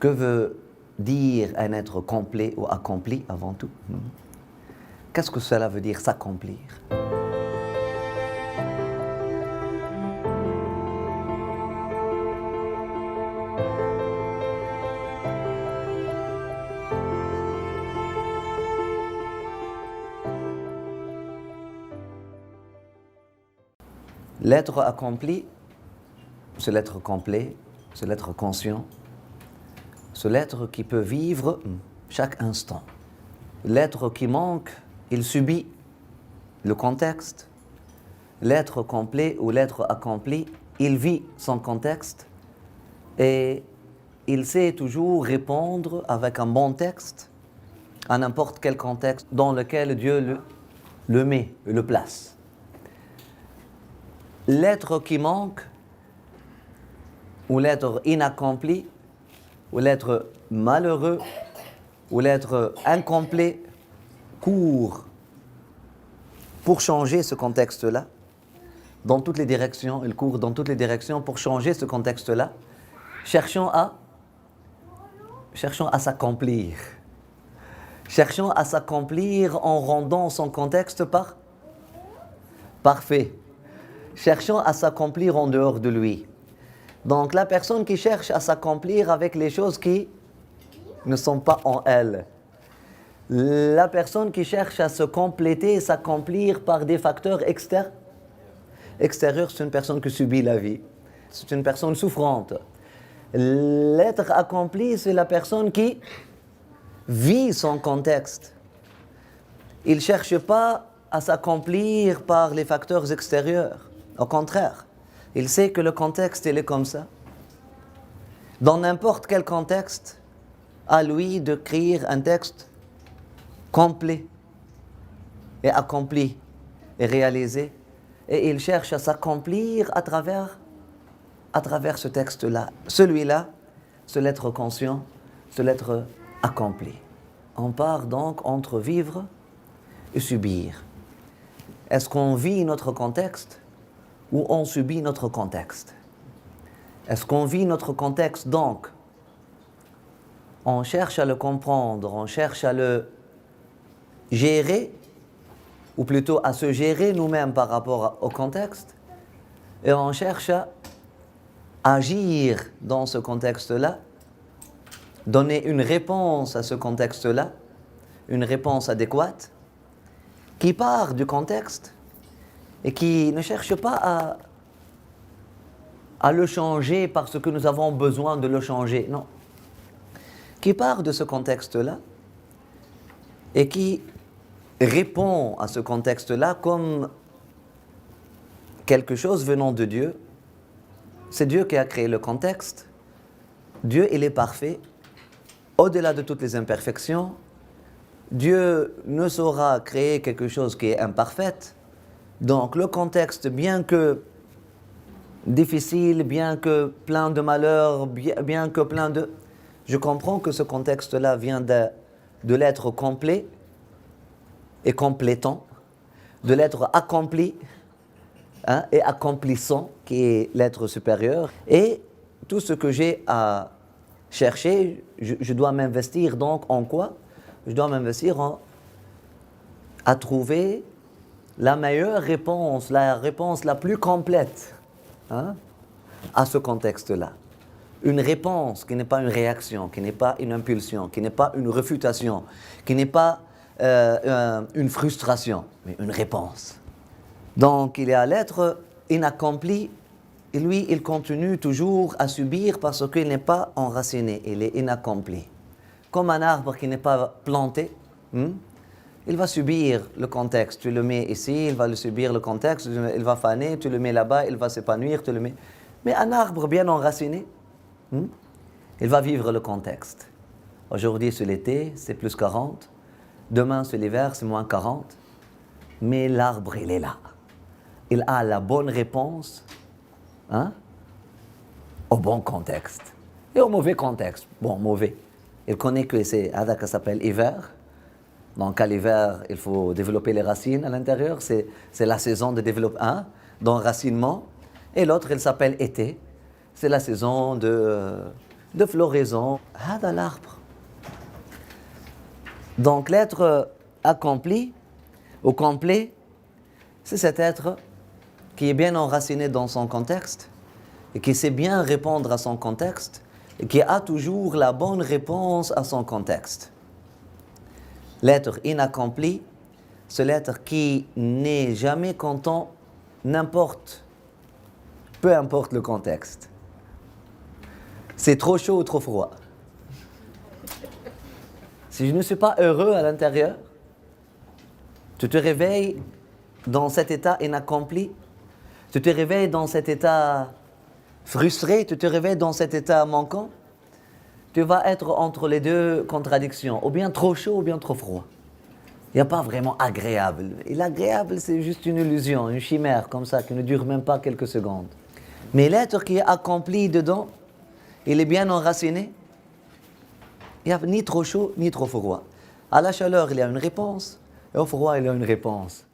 Que veut dire un être complet ou accompli avant tout? Qu'est-ce que cela veut dire s'accomplir? L'être accompli, c'est l'être complet, c'est l'être conscient, c'est l'être qui peut vivre chaque instant. L'être qui manque, il subit le contexte. L'être complet ou l'être accompli, il vit son contexte et il sait toujours répondre avec un bon texte à n'importe quel contexte dans lequel Dieu le met, le place. L'être qui manque, ou l'être inaccompli, ou l'être malheureux, ou l'être incomplet, court pour changer ce contexte-là, dans toutes les directions, il court dans toutes les directions pour changer ce contexte-là, cherchons à s'accomplir. Cherchons à s'accomplir en rendant son contexte parfait. Cherchons à s'accomplir en dehors de lui. Donc la personne qui cherche à s'accomplir avec les choses qui ne sont pas en elle. La personne qui cherche à se compléter et s'accomplir par des facteurs extérieurs, c'est une personne qui subit la vie. C'est une personne souffrante. L'être accompli, c'est la personne qui vit son contexte. Il ne cherche pas à s'accomplir par les facteurs extérieurs. Au contraire, il sait que le contexte, il est comme ça. Dans n'importe quel contexte, à lui d'écrire un texte complet et accompli et réalisé. Et il cherche à s'accomplir à travers ce texte-là. Celui-là, c'est l'être conscient, c'est l'être accompli. On part donc entre vivre et subir. Est-ce qu'on vit notre contexte ou on subit notre contexte? Est-ce qu'on vit notre contexte donc? On cherche à le comprendre, on cherche à le gérer, ou plutôt à se gérer nous-mêmes par rapport au contexte, et on cherche à agir dans ce contexte-là, donner une réponse à ce contexte-là, une réponse adéquate, qui part du contexte et qui ne cherche pas à le changer parce que nous avons besoin de le changer, non. Qui part de ce contexte-là et qui répond à ce contexte-là comme quelque chose venant de Dieu. C'est Dieu qui a créé le contexte. Dieu, il est parfait. Au-delà de toutes les imperfections, Dieu ne saura créer quelque chose qui est imparfait. Donc le contexte, bien que difficile, bien que plein de malheurs, bien que plein de... Je comprends que ce contexte-là vient de l'être complet et complétant, de l'être accompli et accomplissant, qui est l'être supérieur. Et tout ce que j'ai à chercher, je dois m'investir donc en quoi? Je dois m'investir à trouver la meilleure réponse, la réponse la plus complète à ce contexte-là. Une réponse qui n'est pas une réaction, qui n'est pas une impulsion, qui n'est pas une réfutation, qui n'est pas une frustration, mais une réponse. Donc il y a l'être inaccompli, et lui, il continue toujours à subir parce qu'il n'est pas enraciné, il est inaccompli. Comme un arbre qui n'est pas planté, il va subir le contexte. Tu le mets ici, il va le subir le contexte, il va faner, tu le mets là-bas, il va s'épanouir, tu le mets... Mais un arbre bien enraciné, il va vivre le contexte. Aujourd'hui, c'est l'été, c'est plus 40. Demain, c'est l'hiver, c'est moins 40. Mais l'arbre, il est là. Il a la bonne réponse au bon contexte. Et au mauvais contexte. Bon, mauvais. Il connaît que c'est ça qui s'appelle hiver. Donc, à l'hiver, il faut développer les racines à l'intérieur. C'est la saison de développement, d'enracinement. Et l'autre, il s'appelle été. C'est la saison de de floraison. هذا l'arbre. Donc l'être accompli ou complet, c'est cet être qui est bien enraciné dans son contexte et qui sait bien répondre à son contexte et qui a toujours la bonne réponse à son contexte. L'être inaccompli, c'est l'être qui n'est jamais content peu importe le contexte. C'est trop chaud ou trop froid. Si je ne suis pas heureux à l'intérieur, tu te réveilles dans cet état inaccompli, tu te réveilles dans cet état frustré, tu te réveilles dans cet état manquant, tu vas être entre les deux contradictions, ou bien trop chaud ou bien trop froid. Il n'y a pas vraiment agréable. Et l'agréable, c'est juste une illusion, une chimère comme ça, qui ne dure même pas quelques secondes. Mais l'être qui est accompli dedans, il est bien enraciné. Il n'y a ni trop chaud, ni trop froid. À la chaleur, il y a une réponse, et au froid, il y a une réponse.